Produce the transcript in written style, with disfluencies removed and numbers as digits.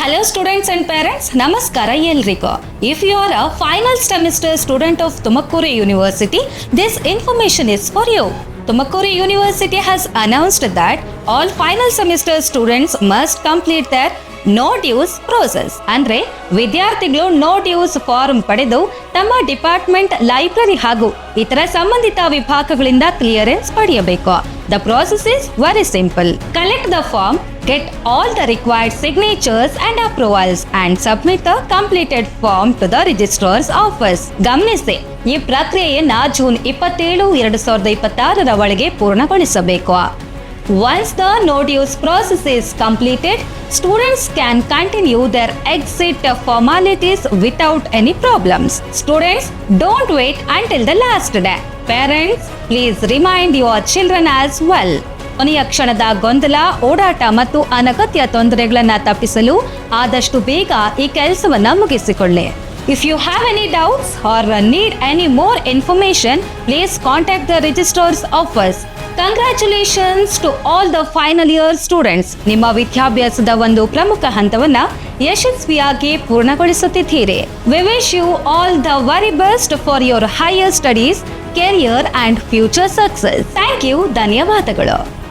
Hello students and parents, Namaskara ಎಲ್ರಿಗೂ. If you are a final semester student of Tumakuru University, this information is for you. Tumakuru University has announced that all final semester students must complete their no dues process. ಅಂದ್ರೆ ವಿದ್ಯಾರ್ಥಿಗಳು no dues form ಪಡೆದು ತಮ್ಮ department, library ಹಾಗೂ ಇತರ ಸಂಬಂಧಿತ ವಿಭಾಗಗಳಿಂದ clearance ಪಡೆಯಬೇಕು. The process is very simple. Collect the form, get all the required signatures and approvals and submit the completed form to the registrar's office. ಗಮನಿಸಿ, ಈ ಪ್ರಕ್ರಿಯೆಯನ್ನ ಜೂನ್ 27, 2026 ಒಳಗೆ ಪೂರ್ಣಗೊಳಿಸಬೇಕು. Once the no dues process is completed, students can continue their exit formalities without any problems. Students, don't wait until the last day. Parents, please remind your children as well. ಕೊನೆಯ ಕ್ಷಣದ ಗೊಂದಲ, ಓಡಾಟ ಮತ್ತು ಅನಗತ್ಯ ತೊಂದರೆಗಳನ್ನು ತಪ್ಪಿಸಲು ಆದಷ್ಟು ಬೇಗ ಈ ಕೆಲಸವನ್ನ ಮುಗಿಸಿಕೊಳ್ಳಿ. If you have any doubts or need any more information, please contact the registrar's office. Congratulations to all the final year students. ನಿಮ್ಮ ವಿದ್ಯಾಭ್ಯಾಸದ ಒಂದು ಪ್ರಮುಖ ಹಂತವನ್ನ ಯಶಸ್ವಿಯಾಗಿ ಪೂರ್ಣಗೊಳಿಸುತ್ತಿದ್ದೀರಿ. We wish you all the very best for your higher studies, career and future success. Thank you. ಧನ್ಯವಾದಗಳು.